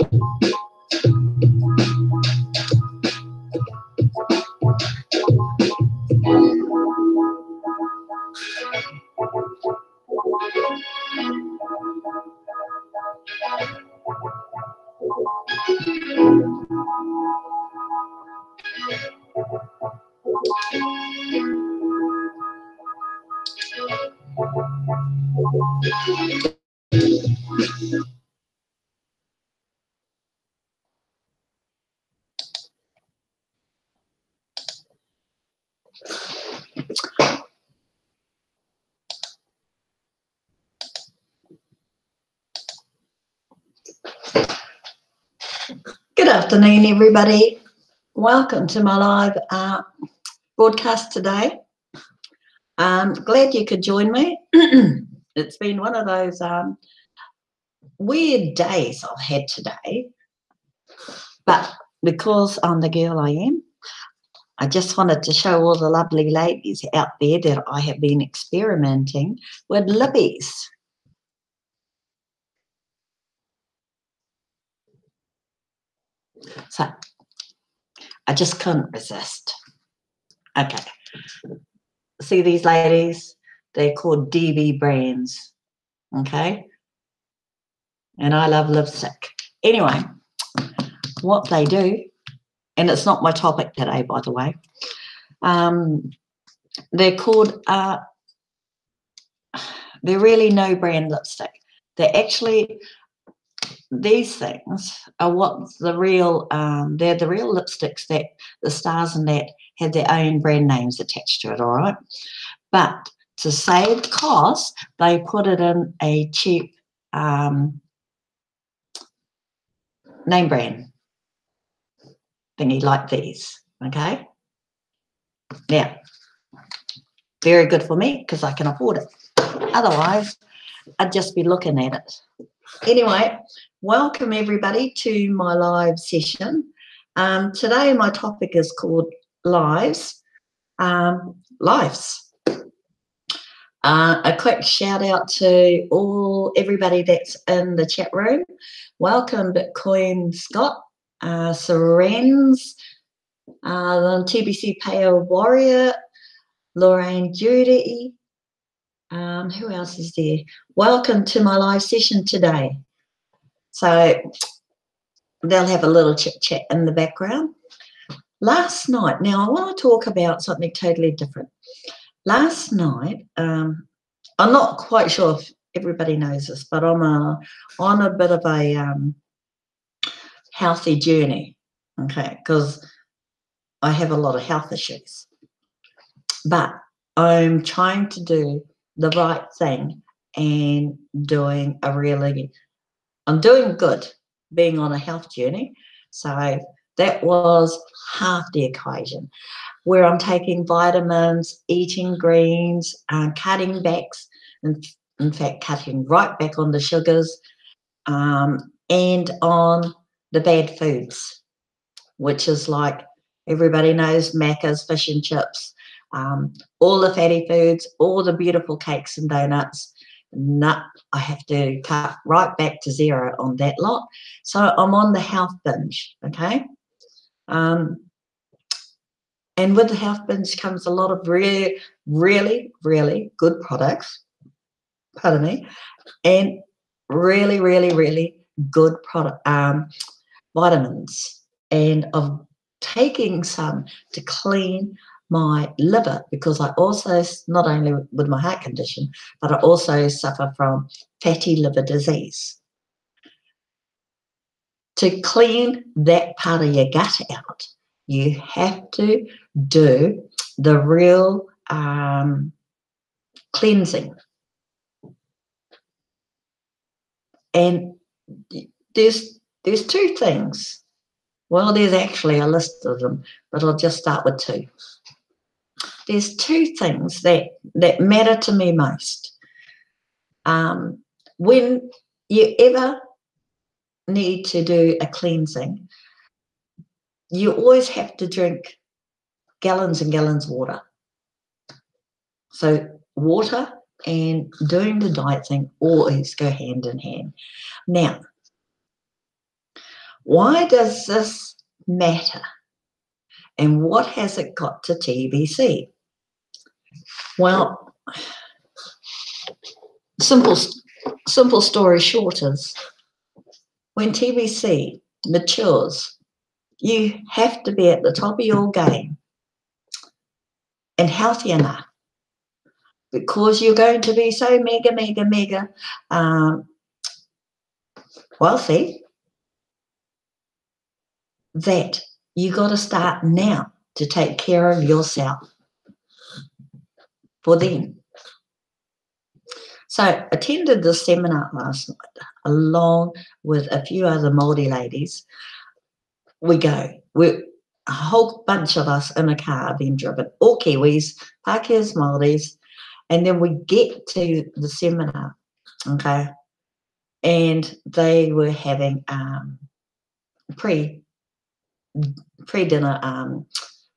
Good afternoon, everybody. Welcome to my live broadcast today. Glad you could join me. It's been one of those weird days I've had today, but because I'm the girl I am, I just wanted to show all the lovely ladies out there that I have been experimenting with lippies. So I just couldn't resist. Okay, see these ladies? They're called DB brands, okay? And I love lipstick. Anyway, what they do, and it's not my topic today, by the way, they're called, they're really no brand lipstick. They're actually, these things are what the real, they're the real lipsticks that the stars and that have their own brand names attached to it, all right? But to save cost, they put it in a cheap name brand thingy like these, okay? Now, very good for me because I can afford it. Otherwise, I'd just be looking at it. Anyway, welcome everybody to my live session. Today my topic is called Lives. A quick shout out to everybody that's in the chat room. Welcome Bitcoin Scott, Seren's, the TBC Pale Warrior, Lorraine Judy. Who else is there? Welcome to my live session today. So they'll have a little chit chat in the background. Last night, now I want to talk about something totally different. Last night, I'm not quite sure if everybody knows this, but I'm on a bit of a healthy journey, okay, because I have a lot of health issues. But I'm trying to do the right thing and I'm doing good being on a health journey. So that was half the equation, where I'm taking vitamins, eating greens, cutting backs, and in fact cutting right back on the sugars and on the bad foods, which is like everybody knows Macca's, fish and chips, all the fatty foods, all the beautiful cakes and donuts. No, I have to cut right back to zero on that lot. So I'm on the health binge, okay? And with the health binge comes a lot of really, really good products, pardon me, and really, really, really good vitamins. And I'm taking some to clean my liver, because I also, not only with my heart condition, but I also suffer from fatty liver disease. To clean that part of your gut out, you have to do the real cleansing. And there's two things. Well, there's actually a list of them, but I'll just start with two. There's two things that matter to me most. When you ever need to do a cleansing, you always have to drink gallons and gallons of water. So water and doing the diet thing always go hand in hand. Now, Why does this matter? And what has it got to TBC? Well, simple story short is, when TBC matures, you have to be at the top of your game and healthy enough, because you're going to be so mega wealthy that you got to start now to take care of yourself for them. So I attended this seminar last night along with a few other Māori ladies. We're a whole bunch of us in a car being driven, all Kiwis, Pākehās, Māoris, and then we get to the seminar, okay, and they were having pre-dinner,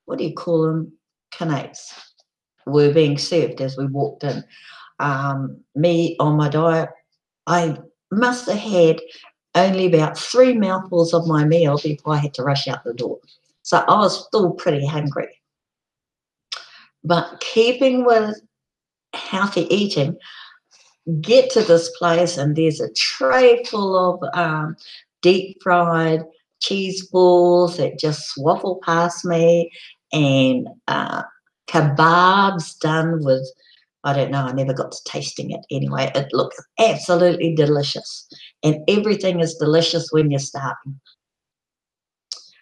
what do you call them, canapes were being served as we walked in. Me, on my diet, I must have had only about 3 mouthfuls of my meal before I had to rush out the door. So I was still pretty hungry. But keeping with healthy eating, get to this place and there's a tray full of deep fried cheese balls that just swaffle past me, and kebabs done with, I don't know, I never got to tasting it anyway. It looks absolutely delicious, and everything is delicious when you're starving.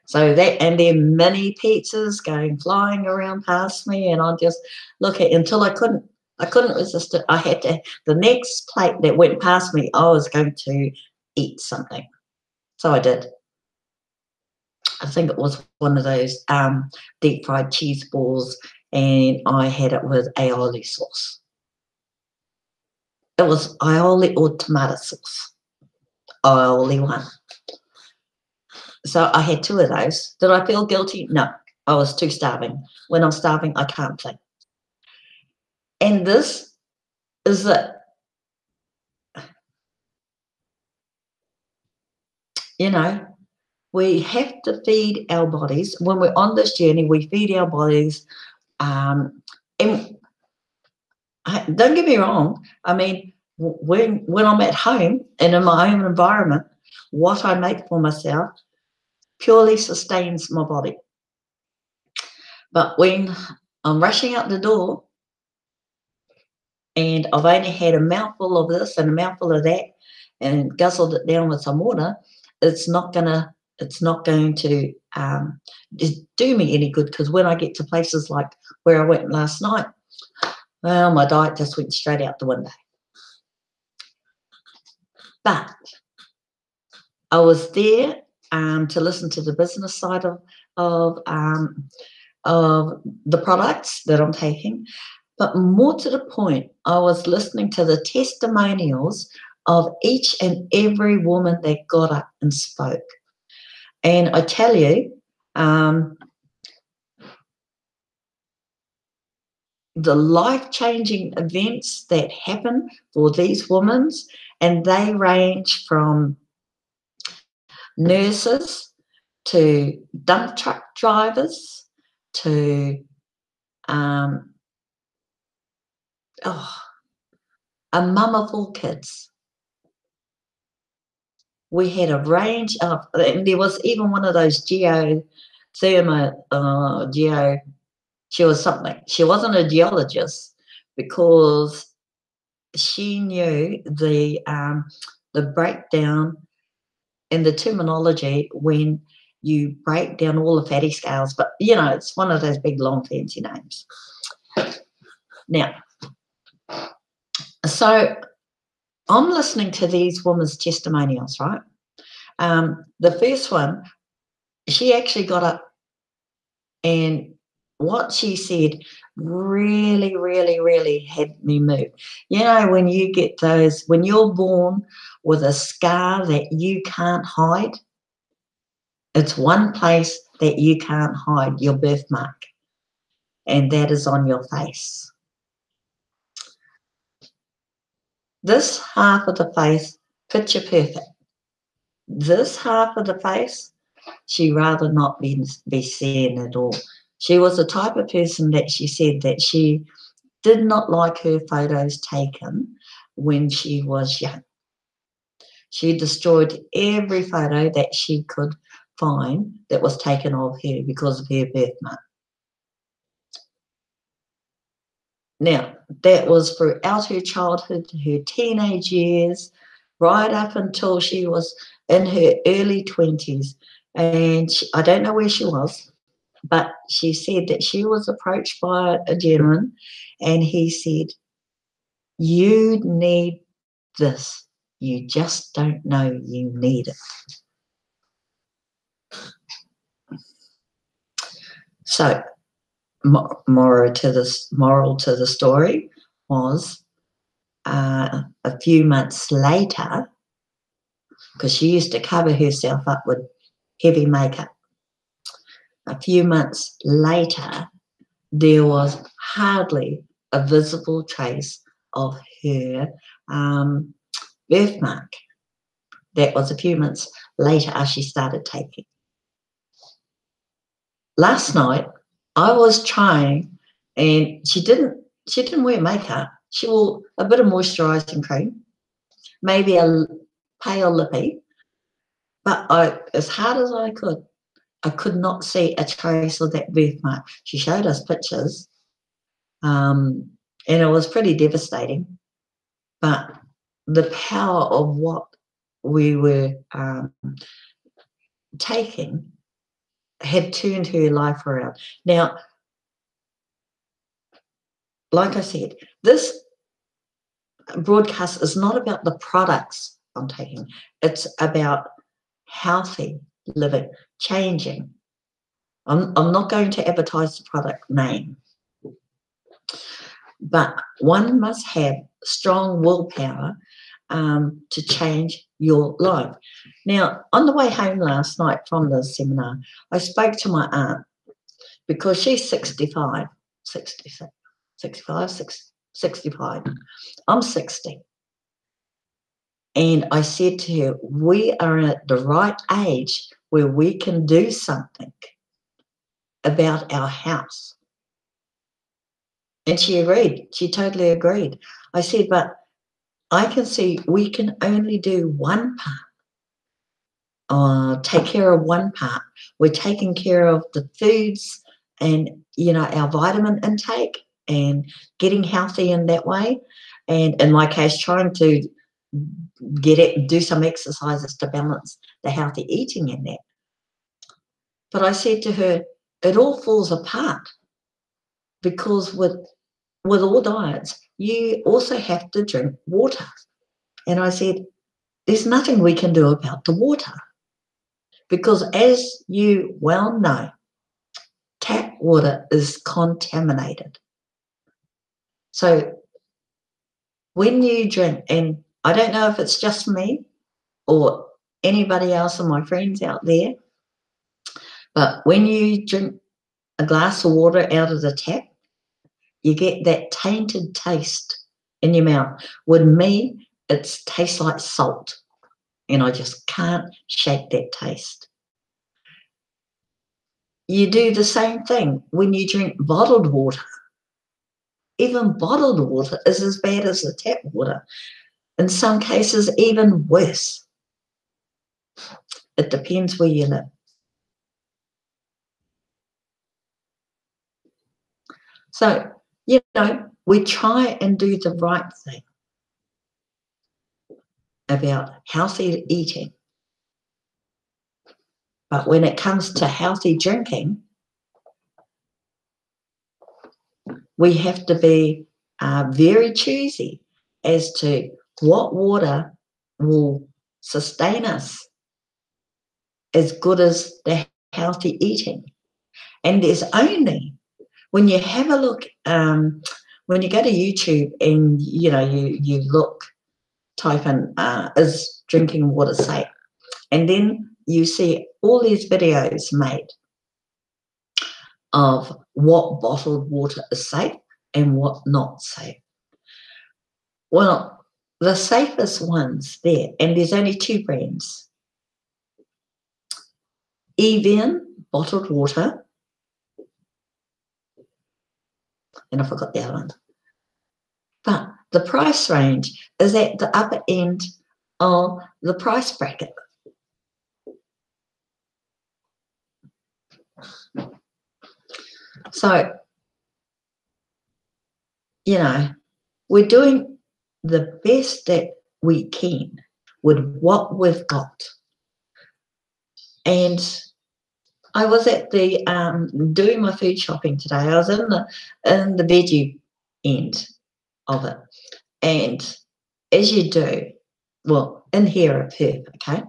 So that, and then mini pizzas flying around past me, and I just look at, until I couldn't resist it. I had to, the next plate that went past me, I was going to eat something. So I did. I think it was one of those deep fried cheese balls, and I had it with aioli sauce. It was aioli or tomato sauce. Aioli one. So I had 2 of those. Did I feel guilty? No, I was too starving. When I'm starving, I can't think. And this is it. You know, we have to feed our bodies. When we're on this journey, we feed our bodies. And don't get me wrong. I mean, when I'm at home and in my own environment, what I make for myself purely sustains my body. But when I'm rushing out the door and I've only had a mouthful of this and a mouthful of that and guzzled it down with some water, it's not going to just do me any good, because when I get to places like where I went last night, well, my diet just went straight out the window. But I was there to listen to the business side of the products that I'm taking. But more to the point, I was listening to the testimonials of each and every woman that got up and spoke. And I tell you, the life-changing events that happen for these women, and they range from nurses to dump truck drivers to a mum of 4 kids. We had a range of, and there was even one of those she was something. She wasn't a geologist, because she knew the breakdown and the terminology when you break down all the fatty scales. But, you know, it's one of those big, long, fancy names. Now, so I'm listening to these women's testimonials, right? The first one, she actually got up, and what she said really, really, really had me moved. You know, when you get those, when you're born with a scar that you can't hide, it's one place that you can't hide, your birthmark, and that is on your face. This half of the face, picture perfect. this half of the face, she rather not be seen at all. She was the type of person that she said that she did not like her photos taken when she was young. She destroyed every photo that she could find that was taken of her because of her birthmark. Now, that was throughout her childhood, her teenage years, right up until she was in her early 20s. And I don't know where she was, but she said that she was approached by a gentleman, and he said, "You need this. You just don't know you need it." So, moral to the story was a few months later, because she used to cover herself up with heavy makeup. A few months later, there was hardly a visible trace of her birthmark. That was a few months later as she started taking. Last night, I was trying, and she didn't wear makeup. She wore a bit of moisturising cream, maybe a pale lippy, but as hard as I could not see a trace of that birthmark. She showed us pictures, and it was pretty devastating. But the power of what we were taking had turned her life around. Now, like I said, this broadcast is not about the products I'm taking. It's about healthy living, changing. I'm not going to advertise the product name, but one must have strong willpower to change your life. Now, on the way home last night from the seminar, I spoke to my aunt because she's 65, 66, 65, 65. I'm 60. And I said to her, we are at the right age where we can do something about our house. And she agreed. She totally agreed. I said, but I can see we can only do one part, take care of one part. We're taking care of the foods and, our vitamin intake and getting healthy in that way. And in my case, trying to do some exercises to balance the healthy eating in that. But I said to her, it all falls apart because with all diets, you also have to drink water. And I said, there's nothing we can do about the water because, as you well know, tap water is contaminated. So when you drink, and I don't know if it's just me or anybody else of my friends out there, but when you drink a glass of water out of the tap, you get that tainted taste in your mouth. With me, it tastes like salt, and I just can't shake that taste. You do the same thing when you drink bottled water. Even bottled water is as bad as the tap water. In some cases, even worse. It depends where you live. So, we try and do the right thing about healthy eating. But when it comes to healthy drinking, we have to be very choosy as to what water will sustain us as good as the healthy eating. And there's only, when you have a look, when you go to YouTube and, you look, type in, is drinking water safe? And then you see all these videos made of what bottled water is safe and what not safe. Well, the safest ones there, and there's only two brands, Evian bottled water, and I forgot the other one. But the price range is at the upper end of the price bracket. So, you know, we're doing the best that we can with what we've got. And I was at the doing my food shopping today. I was in the veggie end of it, and as you do, well, in here at Perth, okay,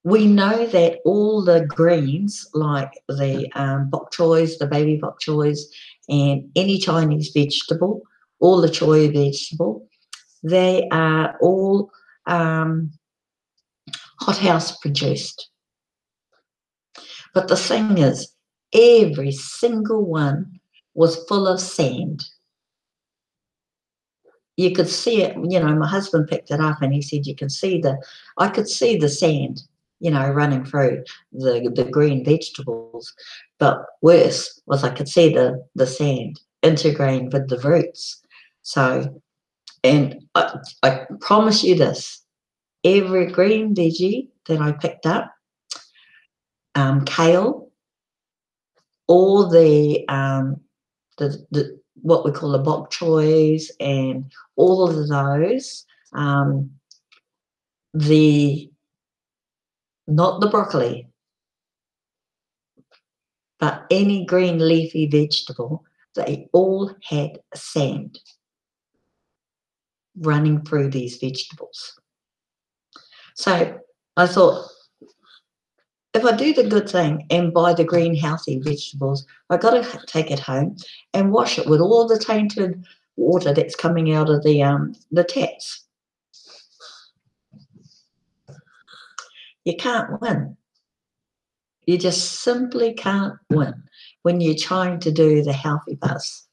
we know that all the greens, like the bok choys, the baby bok choys, and any Chinese vegetable, all the choy vegetable, they are all hothouse produced. But the thing is, every single one was full of sand. You could see it, you know, my husband picked it up and he said, I could see the sand, you know, running through the green vegetables. But worse was I could see the sand integrating with the roots. So, and I promise you this, every green veggie that I picked up, kale, all the what we call the bok choys and all of those, not the broccoli, but any green leafy vegetable, they all had sand running through these vegetables. So I thought, if I do the good thing and buy the green healthy vegetables, I've got to take it home and wash it with all the tainted water that's coming out of the taps. You can't win. You just simply can't win when you're trying to do the healthy buzz.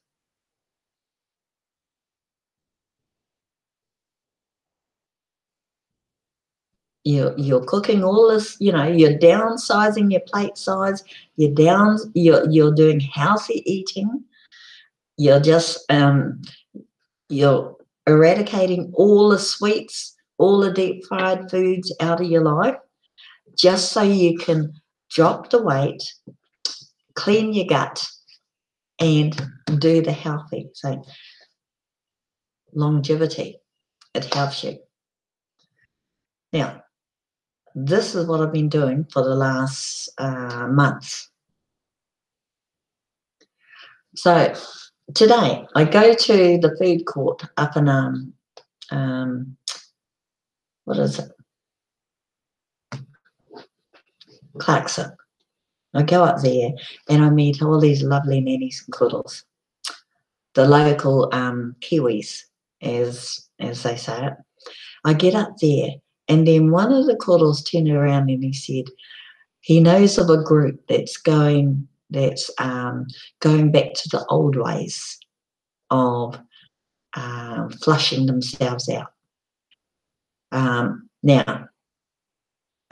You're cooking all this, you know, you're downsizing your plate size, you're doing healthy eating, you're just you're eradicating all the sweets, all the deep fried foods out of your life, just so you can drop the weight, clean your gut, and do the healthy. So longevity, it helps you. Now, this is what I've been doing for the last month. So today I go to the food court up in what is it? Clarkson. I go up there and I meet all these lovely nannies and cuddles, the local Kiwis, as they say it. I get up there, and then one of the cuddles turned around and he said he knows of a group that's going back to the old ways of flushing themselves out. Now,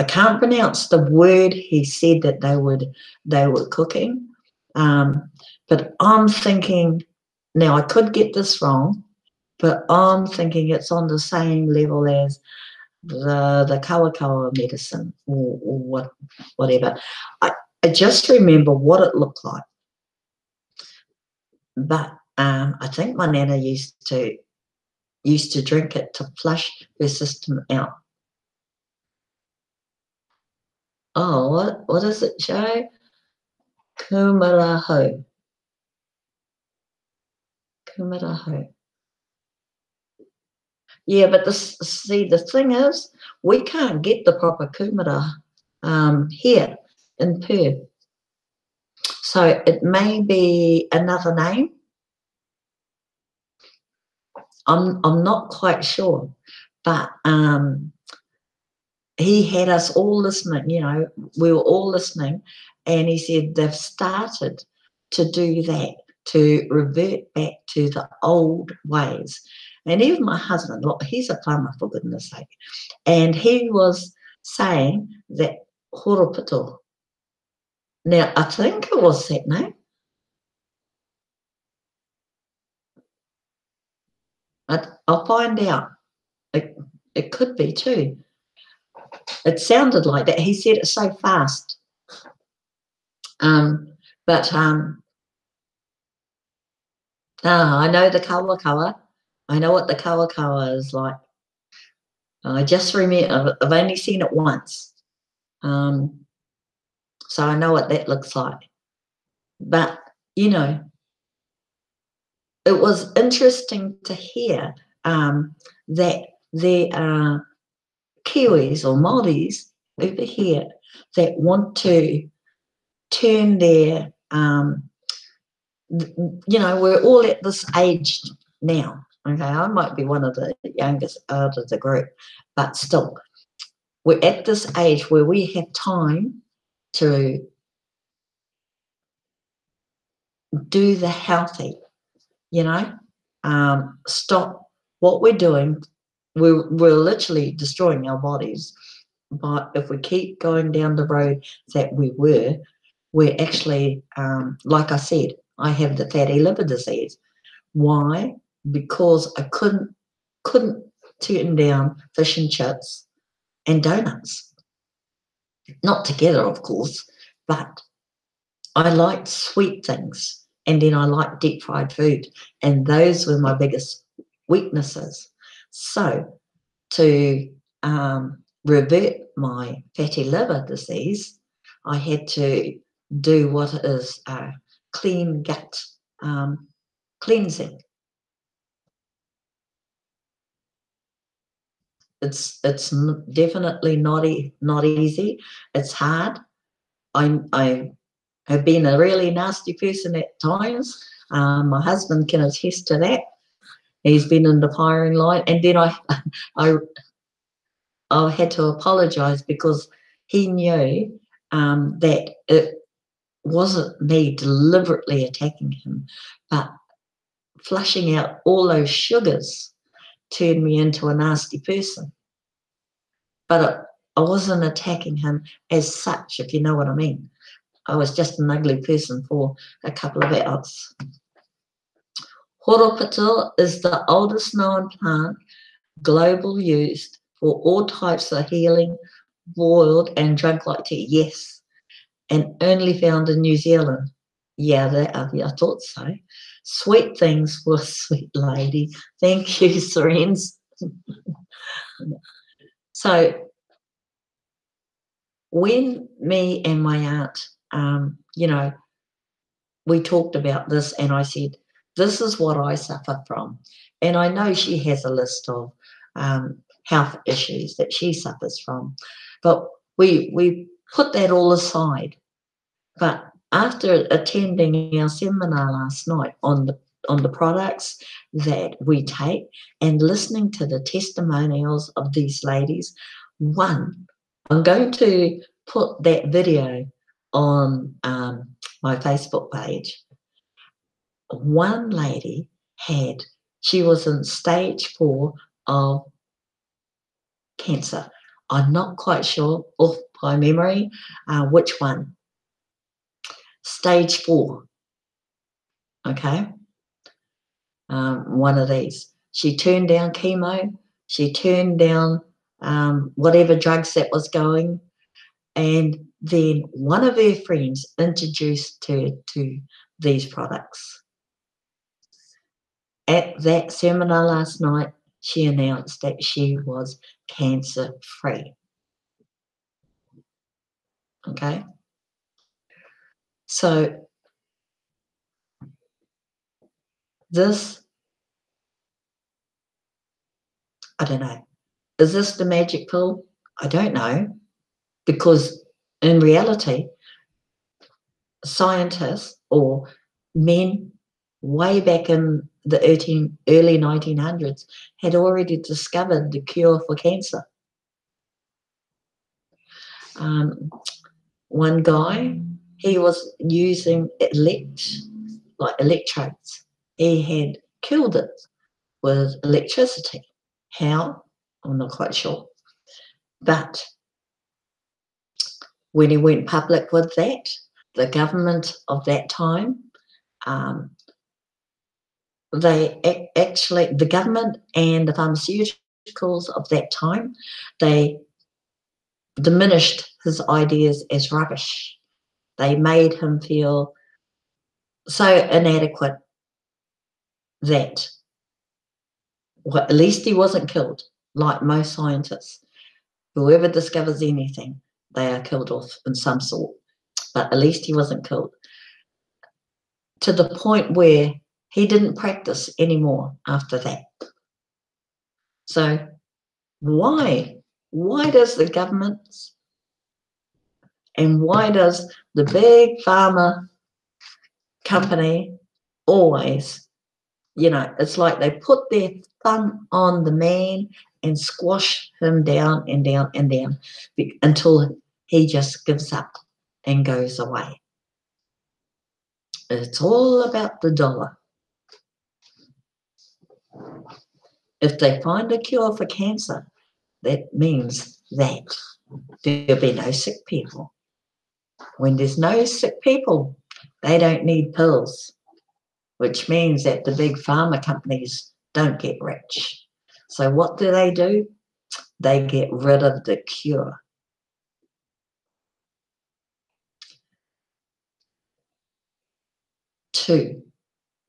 I can't pronounce the word he said that they were cooking, but I'm thinking, now I could get this wrong, but I'm thinking it's on the same level as the kawakawa medicine or whatever. I just remember what it looked like, but I think my nana used to drink it to flush her system out. Oh, what does it show? Kumaraho. Kumaraho. Yeah, but the thing is, we can't get the proper kumara here in Perth. So it may be another name. I'm not quite sure, but he had us all listening, you know, we were all listening, and he said they've started to do that, to revert back to the old ways. And even my husband, look, he's a plumber, for goodness sake, and he was saying that Horopito. Now, I think it was that name. I'll find out. It could be too. It sounded like that. He said it so fast. But I know the kawa. I know what the kawa is like. I just remember, I've only seen it once. So I know what that looks like. But, you know, it was interesting to hear that there are Kiwis or Māoris over here that want to turn their, you know, we're all at this age now. Okay, I might be one of the youngest out of the group, but still, we're at this age where we have time to do the healthy, you know, stop what we're doing. We're literally destroying our bodies. But if we keep going down the road that we're actually, like I said, I have the fatty liver disease. Why? Because I couldn't turn down fish and chips and donuts. Not together, of course, but I liked sweet things, and then I liked deep fried food, and those were my biggest weaknesses. So to revert my fatty liver disease, I had to do what is clean gut cleansing. It's definitely not easy. It's hard. I have been a really nasty person at times. My husband can attest to that. He's been in the firing line, and then I had to apologise because he knew that it wasn't me deliberately attacking him, but flushing out all those sugars turned me into a nasty person. But I wasn't attacking him as such, if you know what I mean. I was just an ugly person for a couple of hours. Horopito is the oldest known plant global used for all types of healing, boiled and drunk like tea. Yes, and only found in New Zealand. Yeah, I thought so. Sweet things for a sweet lady. Thank you, Serenes. So when me and my aunt, you know, we talked about this, and I said, this is what I suffer from. And I know she has a list of health issues that she suffers from. But we put that all aside. But after attending our seminar last night on the products that we take and listening to the testimonials of these ladies, I'm going to put that video on my Facebook page. One lady she was in stage 4 of cancer. I'm not quite sure off by memory which one. Stage 4, okay? One of these. She turned down chemo. She turned down whatever drugs that was going. And then one of her friends introduced her to these products. At that seminar last night, she announced that she was cancer-free. Okay? So this, I don't know. Is this the magic pill? I don't know. Because in reality, scientists or men way back in the early 1900s had already discovered the cure for cancer. One guy, he was using electrodes. He had killed it with electricity. How? I'm not quite sure. But when he went public with that, the government of that time, the government and the pharmaceuticals of that time, they diminished his ideas as rubbish. They made him feel so inadequate that, well, at least he wasn't killed, like most scientists. Whoever discovers anything, they are killed off in some sort. But at least he wasn't killed. To the point where he didn't practice anymore after that. So why does the government and why does the big pharma company always, it's like they put their thumb on the man and squash him down and down and down until he just gives up and goes away. It's all about the dollar. If they find a cure for cancer, that means that there'll be no sick people. When there's no sick people, they don't need pills, which means that the big pharma companies don't get rich. So what do? They get rid of the cure. Two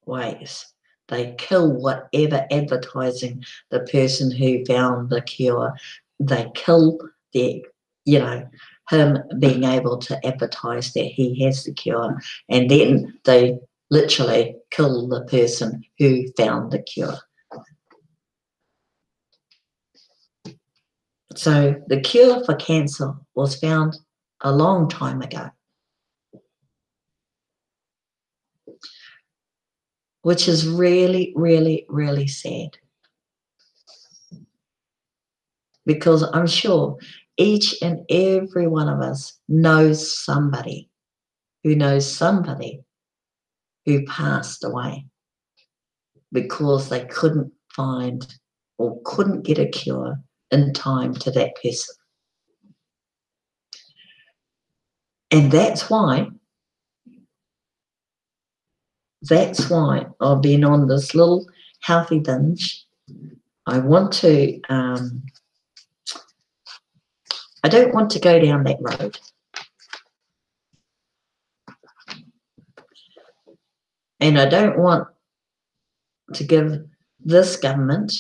ways. They kill whatever advertising the person who found the cure. They kill him being able to advertise that he has the cure, and then they literally kill the person who found the cure. So the cure for cancer was found a long time ago, which is really, really, really sad. Because I'm sure each and every one of us knows somebody who passed away because they couldn't find or couldn't get a cure in time to that person. And that's why I've been on this little healthy binge. I don't want to go down that road. And I don't want to give this government,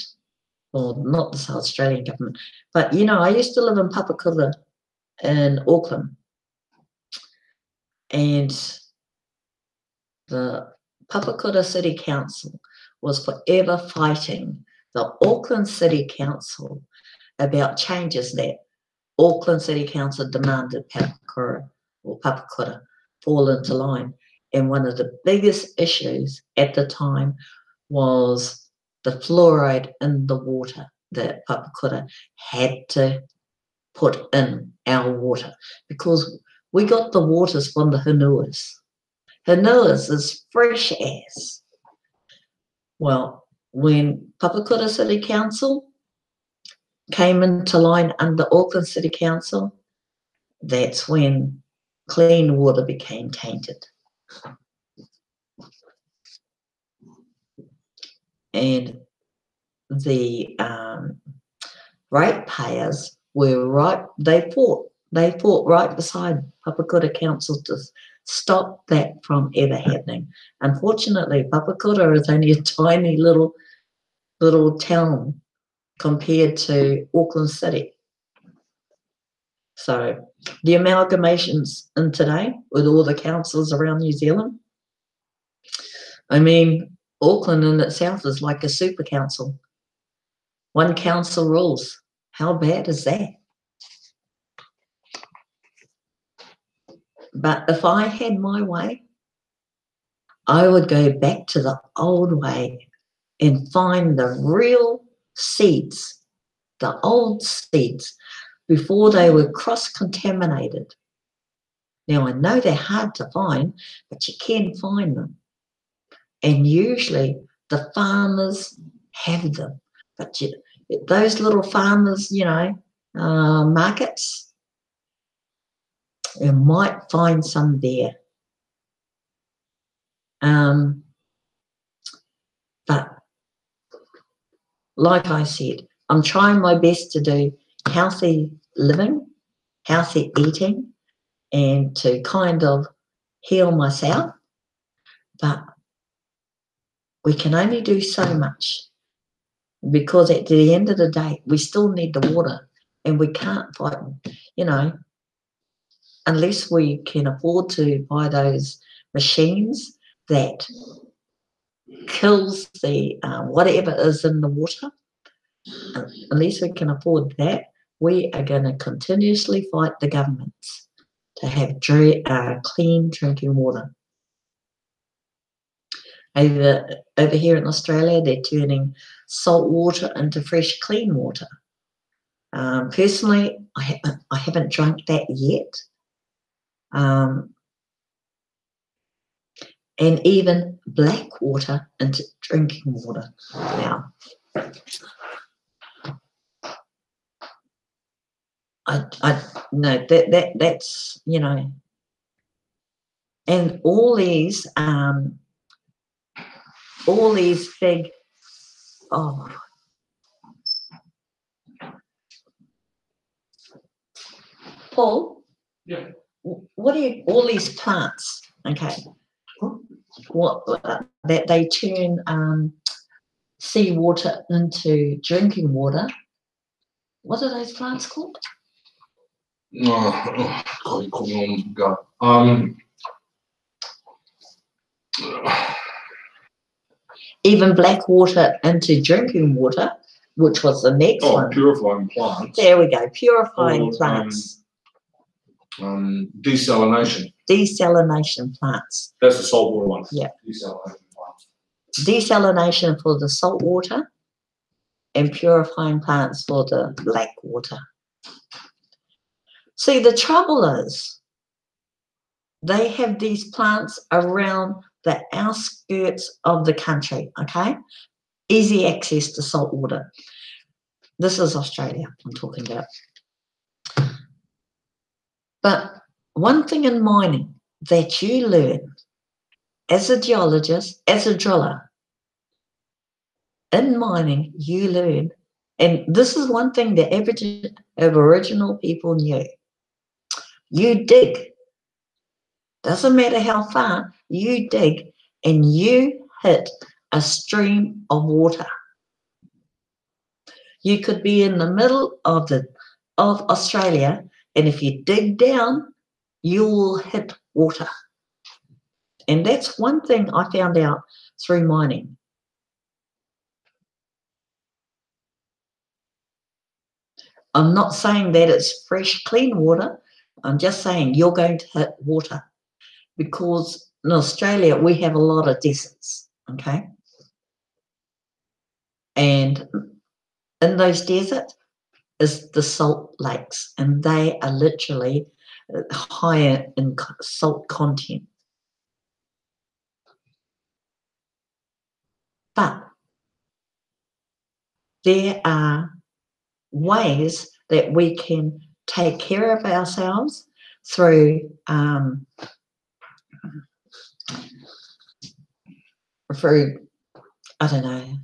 or not the South Australian government, but I used to live in Papakura in Auckland, and the Papakura City Council was forever fighting the Auckland City Council about changes that Auckland City Council demanded Papakura fall into line. And one of the biggest issues at the time was the fluoride in the water that Papakura had to put in our water, because we got the waters from the Hanuas. Hanuas is fresh as. Well, when Papakura City Council came into line under Auckland City Council, that's when clean water became tainted. And the ratepayers they fought right beside Papakura Council to stop that from ever happening. Unfortunately, Papakura is only a tiny little town compared to Auckland City. So the amalgamations in today with all the councils around New Zealand, I mean, Auckland in itself is like a super council. One council rules. How bad is that? But if I had my way, I would go back to the old way and find the real seeds, the old seeds, before they were cross-contaminated. Now, I know they're hard to find, but you can find them. And usually the farmers have them. But those little farmers, markets, You might find some there. But like I said, I'm trying my best to do healthy living, healthy eating, and to kind of heal myself. But we can only do so much, because at the end of the day, we still need the water, and we can't fight, you know, unless we can afford to buy those machines that kills the whatever is in the water. Unless we can afford that, we are going to continuously fight the governments to have clean drinking water. Over here in Australia, they're turning salt water into fresh, clean water. Personally, I haven't drunk that yet. And even black water into drinking water now. I no, that's, you know, and all these big, Paul. Yeah. What are all these plants? Okay. What that they turn seawater into drinking water. What are those plants called? God, you caught me on the gut. Even black water into drinking water, which was the next one. Purifying plants. There we go, purifying plants. Desalination. Desalination plants. That's the saltwater one. Yeah. Desalination plants. Desalination for the salt water, and purifying plants for the black water. See, the trouble is, they have these plants around the outskirts of the country, okay? Easy access to salt water. This is Australia I'm talking about. But one thing in mining that you learn as a geologist, as a driller, in mining you learn, and this is one thing the average Aboriginal people knew. You dig. Doesn't matter how far, you dig and you hit a stream of water. You could be in the middle of Australia, and if you dig down, you will hit water. And that's one thing I found out through mining. I'm not saying that it's fresh, clean water. I'm just saying you're going to hit water, because in Australia we have a lot of deserts, okay? And in those deserts is the salt lakes, and they are literally higher in salt content. But there are ways that we can take care of ourselves through I don't know,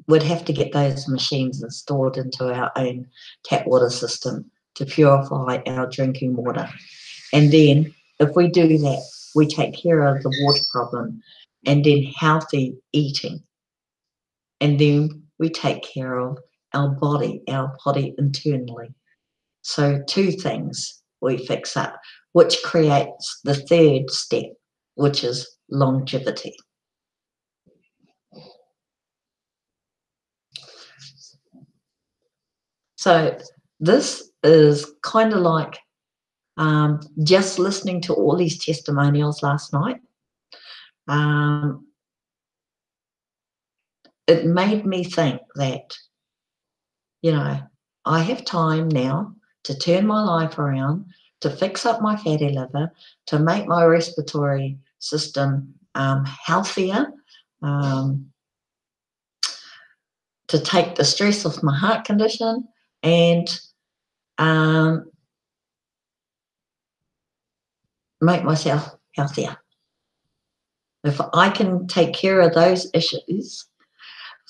we'd have to get those machines installed into our own tap water system to purify our drinking water. And then if we do that, we take care of the water problem, and then healthy eating. And then we take care of our body internally. So two things we fix up, which creates the third step, which is longevity. So this is kind of like just listening to all these testimonials last night. It made me think that, you know, I have time now to turn my life around, to fix up my fatty liver, to make my respiratory system healthier, to take the stress off my heart condition, and make myself healthier. If I can take care of those issues,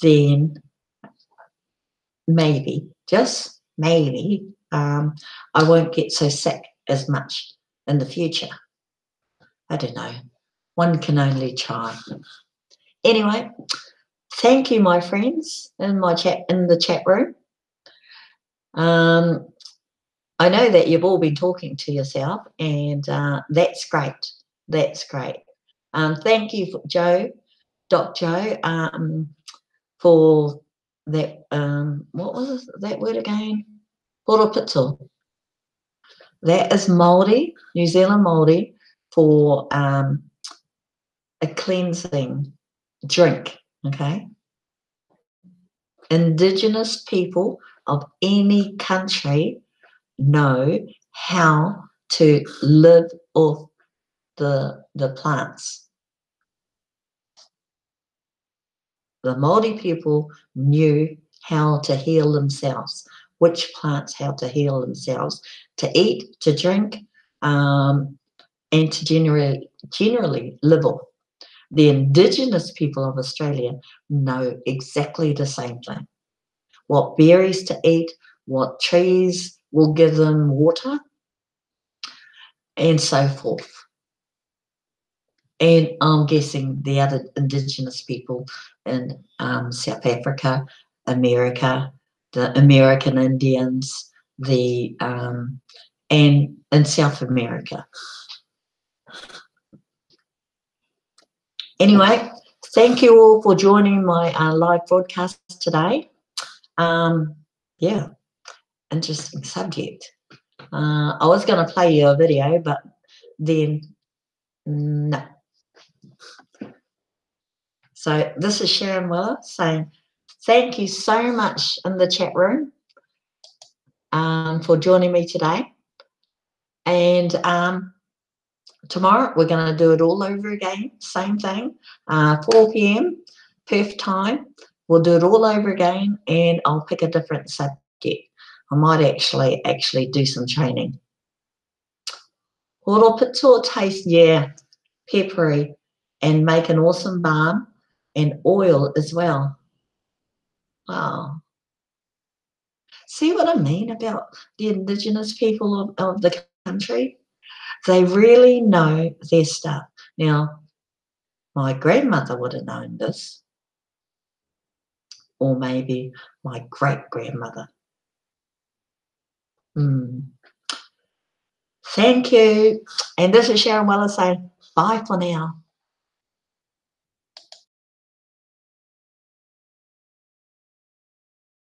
then maybe, just maybe, I won't get so sick as much in the future. I don't know. One can only try. Anyway, thank you, my friends, in the chat room. I know that you've all been talking to yourself, and that's great. That's great. Thank you, Doc Joe, for that. What was that word again? Horopito. That is Māori, New Zealand Māori, for a cleansing drink. Okay. Indigenous people of any country know how to live off the plants. The Māori people knew how to heal themselves, which plants how to heal themselves, to eat, to drink, and to generally live off. The Indigenous people of Australia know exactly the same thing. What berries to eat, what trees will give them water, and so forth. And I'm guessing the other Indigenous people in South Africa, America, the American Indians, and in South America. Anyway, thank you all for joining my live broadcast today. Yeah, interesting subject. I was going to play you a video, but then no. So this is Sharon Weller saying thank you so much in the chat room for joining me today. And tomorrow we're going to do it all over again, same thing, 4 p.m. Perth time. We'll do it all over again, and I'll pick a different subject. I might actually do some training. Horopito taste, yeah, peppery, and make an awesome balm and oil as well. Wow. See what I mean about the Indigenous people of the country? They really know their stuff. Now, my grandmother would have known this, or maybe my great-grandmother. Thank you. And this is Sharon Weller saying bye for now.